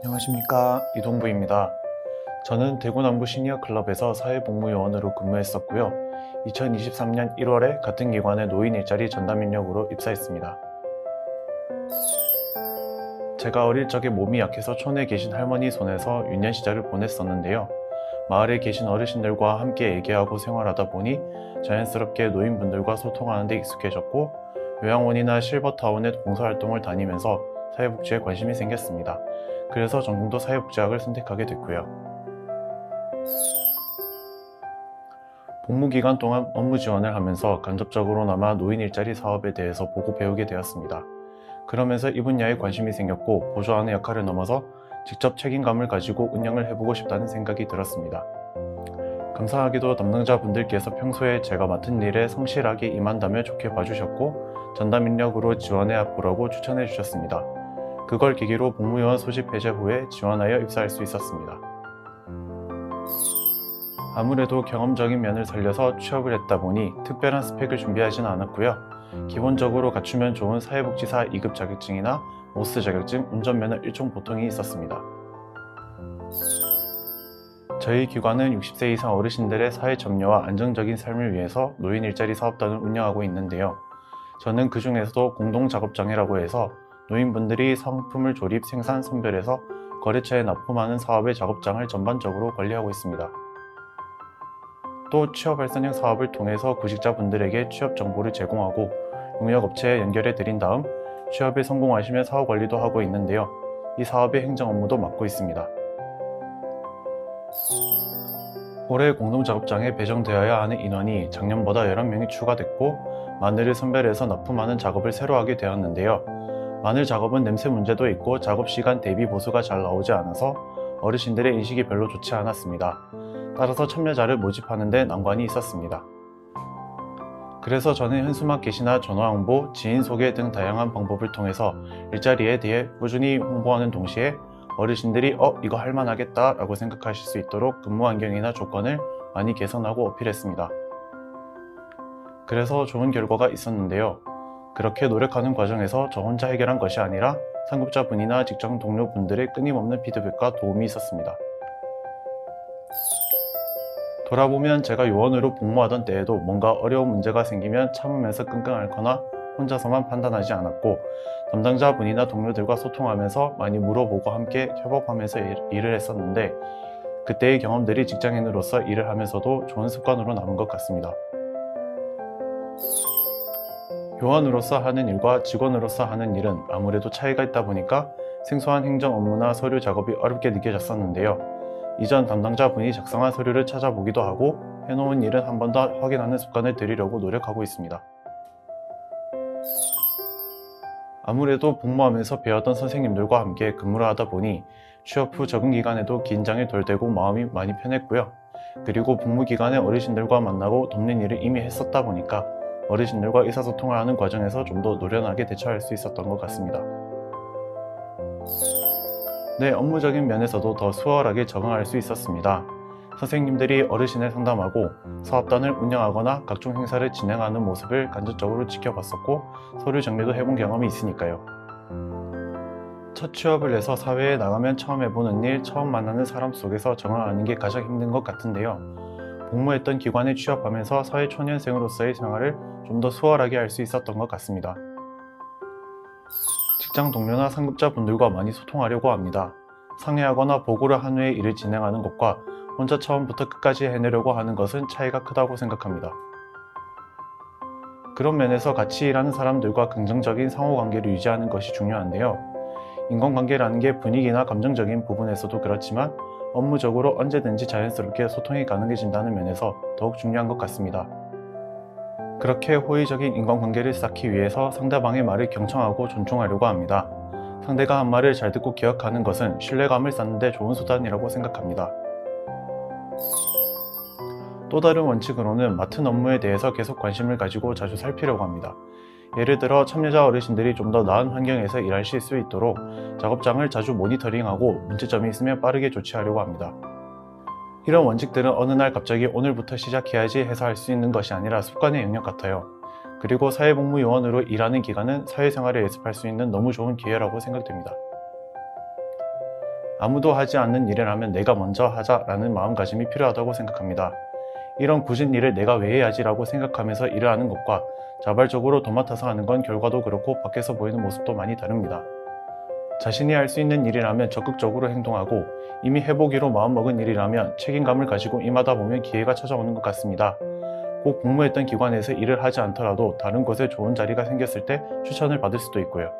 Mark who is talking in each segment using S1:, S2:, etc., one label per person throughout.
S1: 안녕하십니까, 이동부입니다. 저는 대구 남구 시니어 클럽에서 사회복무요원으로 근무했었고요. 2023년 1월에 같은 기관의 노인 일자리 전담 인력으로 입사했습니다. 제가 어릴 적에 몸이 약해서 촌에 계신 할머니 손에서 유년 시절을 보냈었는데요. 마을에 계신 어르신들과 함께 얘기하고 생활하다 보니 자연스럽게 노인분들과 소통하는 데 익숙해졌고, 요양원이나 실버타운의 봉사활동을 다니면서 사회복지에 관심이 생겼습니다. 그래서 전공도 사회복지학을 선택하게 됐고요. 복무기간 동안 업무 지원을 하면서 간접적으로나마 노인 일자리 사업에 대해서 보고 배우게 되었습니다. 그러면서 이 분야에 관심이 생겼고, 보조하는 역할을 넘어서 직접 책임감을 가지고 운영을 해보고 싶다는 생각이 들었습니다. 감사하게도 담당자분들께서 평소에 제가 맡은 일에 성실하게 임한다며 좋게 봐주셨고, 전담 인력으로 지원해 보라고 추천해 주셨습니다. 그걸 계기로 복무요원 소집 해제 후에 지원하여 입사할 수 있었습니다. 아무래도 경험적인 면을 살려서 취업을 했다 보니 특별한 스펙을 준비하지는 않았고요. 기본적으로 갖추면 좋은 사회복지사 2급 자격증이나 모스 자격증, 운전면허 1종 보통이 있었습니다. 저희 기관은 60세 이상 어르신들의 사회 참여와 안정적인 삶을 위해서 노인 일자리 사업단을 운영하고 있는데요. 저는 그 중에서도 공동작업장이라고 해서 노인분들이 상품을 조립, 생산, 선별해서 거래처에 납품하는 사업의 작업장을 전반적으로 관리하고 있습니다. 또 취업 발산형 사업을 통해서 구직자분들에게 취업 정보를 제공하고 용역업체에 연결해 드린 다음 취업에 성공하시면 사업 관리도 하고 있는데요. 이 사업의 행정 업무도 맡고 있습니다. 올해 공동작업장에 배정되어야 하는 인원이 작년보다 11명이 추가됐고, 마늘을 선별해서 납품하는 작업을 새로 하게 되었는데요. 마늘 작업은 냄새 문제도 있고 작업 시간 대비 보수가 잘 나오지 않아서 어르신들의 인식이 별로 좋지 않았습니다. 따라서 참여자를 모집하는 데 난관이 있었습니다. 그래서 저는 현수막 게시나 전화 홍보, 지인 소개 등 다양한 방법을 통해서 일자리에 대해 꾸준히 홍보하는 동시에 어르신들이 이거 할만하겠다 라고 생각하실 수 있도록 근무 환경이나 조건을 많이 개선하고 어필했습니다. 그래서 좋은 결과가 있었는데요. 그렇게 노력하는 과정에서 저 혼자 해결한 것이 아니라 상급자분이나 직장 동료분들의 끊임없는 피드백과 도움이 있었습니다. 돌아보면 제가 요원으로 복무하던 때에도 뭔가 어려운 문제가 생기면 참으면서 끙끙 앓거나 혼자서만 판단하지 않았고, 담당자분이나 동료들과 소통하면서 많이 물어보고 함께 협업하면서 일을 했었는데, 그때의 경험들이 직장인으로서 일을 하면서도 좋은 습관으로 남은 것 같습니다. 요원으로서 하는 일과 직원으로서 하는 일은 아무래도 차이가 있다 보니까 생소한 행정 업무나 서류 작업이 어렵게 느껴졌었는데요. 이전 담당자분이 작성한 서류를 찾아보기도 하고 해놓은 일은 한 번 더 확인하는 습관을 들이려고 노력하고 있습니다. 아무래도 복무하면서 배웠던 선생님들과 함께 근무를 하다 보니 취업 후 적응 기간에도 긴장이 덜 되고 마음이 많이 편했고요. 그리고 복무 기간에 어르신들과 만나고 돕는 일을 이미 했었다 보니까 어르신들과 의사소통을 하는 과정에서 좀 더 노련하게 대처할 수 있었던 것 같습니다. 네, 업무적인 면에서도 더 수월하게 적응할 수 있었습니다. 선생님들이 어르신을 상담하고 사업단을 운영하거나 각종 행사를 진행하는 모습을 간접적으로 지켜봤었고, 서류 정리도 해본 경험이 있으니까요. 첫 취업을 해서 사회에 나가면 처음 해보는 일, 처음 만나는 사람 속에서 적응하는 게 가장 힘든 것 같은데요. 복무했던 기관에 취업하면서 사회초년생으로서의 생활을 좀 더 수월하게 할 수 있었던 것 같습니다. 직장 동료나 상급자분들과 많이 소통하려고 합니다. 상의하거나 보고를 한 후에 일을 진행하는 것과 혼자 처음부터 끝까지 해내려고 하는 것은 차이가 크다고 생각합니다. 그런 면에서 같이 일하는 사람들과 긍정적인 상호관계를 유지하는 것이 중요한데요. 인간관계라는 게 분위기나 감정적인 부분에서도 그렇지만 업무적으로 언제든지 자연스럽게 소통이 가능해진다는 면에서 더욱 중요한 것 같습니다. 그렇게 호의적인 인간관계를 쌓기 위해서 상대방의 말을 경청하고 존중하려고 합니다. 상대가 한 말을 잘 듣고 기억하는 것은 신뢰감을 쌓는 데 좋은 수단이라고 생각합니다. 또 다른 원칙으로는 맡은 업무에 대해서 계속 관심을 가지고 자주 살피려고 합니다. 예를 들어 참여자 어르신들이 좀 더 나은 환경에서 일하실 수 있도록 작업장을 자주 모니터링하고 문제점이 있으면 빠르게 조치하려고 합니다. 이런 원칙들은 어느 날 갑자기 오늘부터 시작해야지 해서 할 수 있는 것이 아니라 습관의 영역 같아요. 그리고 사회복무요원으로 일하는 기간은 사회생활에 예습할 수 있는 너무 좋은 기회라고 생각됩니다. 아무도 하지 않는 일을 하면 내가 먼저 하자라는 마음가짐이 필요하다고 생각합니다. 이런 굳은 일을 내가 왜 해야지 라고 생각하면서 일을 하는 것과 자발적으로 도맡아서 하는 건 결과도 그렇고 밖에서 보이는 모습도 많이 다릅니다. 자신이 할 수 있는 일이라면 적극적으로 행동하고 이미 해보기로 마음먹은 일이라면 책임감을 가지고 임하다 보면 기회가 찾아오는 것 같습니다. 꼭 복무했던 기관에서 일을 하지 않더라도 다른 곳에 좋은 자리가 생겼을 때 추천을 받을 수도 있고요.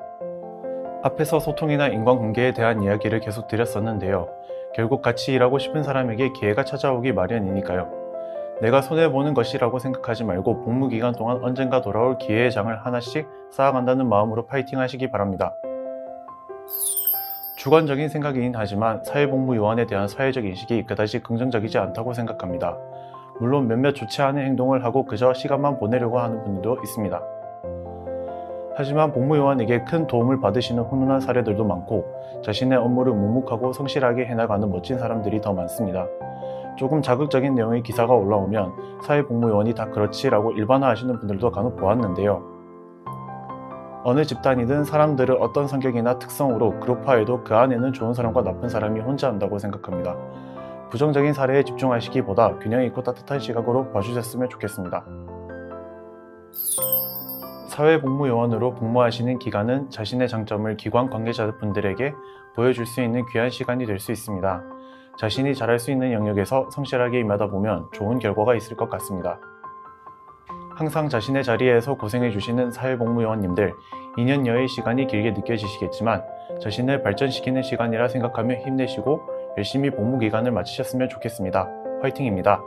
S1: 앞에서 소통이나 인간관계에 대한 이야기를 계속 드렸었는데요. 결국 같이 일하고 싶은 사람에게 기회가 찾아오기 마련이니까요. 내가 손해보는 것이라고 생각하지 말고 복무기간 동안 언젠가 돌아올 기회의 장을 하나씩 쌓아간다는 마음으로 파이팅 하시기 바랍니다. 주관적인 생각이긴 하지만 사회복무요원에 대한 사회적 인식이 그다지 긍정적이지 않다고 생각합니다. 물론 몇몇 좋지 않은 행동을 하고 그저 시간만 보내려고 하는 분들도 있습니다. 하지만 복무요원에게 큰 도움을 받으시는 훈훈한 사례들도 많고 자신의 업무를 묵묵하고 성실하게 해나가는 멋진 사람들이 더 많습니다. 조금 자극적인 내용의 기사가 올라오면 사회복무요원이 다 그렇지 라고 일반화하시는 분들도 간혹 보았는데요. 어느 집단이든 사람들을 어떤 성격이나 특성으로 그룹화해도 그 안에는 좋은 사람과 나쁜 사람이 혼자한다고 생각합니다. 부정적인 사례에 집중하시기보다 균형 있고 따뜻한 시각으로 봐주셨으면 좋겠습니다. 사회복무요원으로 복무하시는 기간은 자신의 장점을 기관 관계자분들에게 보여줄 수 있는 귀한 시간이 될 수 있습니다. 자신이 잘할 수 있는 영역에서 성실하게 임하다 보면 좋은 결과가 있을 것 같습니다. 항상 자신의 자리에서 고생해주시는 사회복무요원님들, 2년여의 시간이 길게 느껴지시겠지만 자신을 발전시키는 시간이라 생각하며 힘내시고 열심히 복무기간을 마치셨으면 좋겠습니다. 화이팅입니다.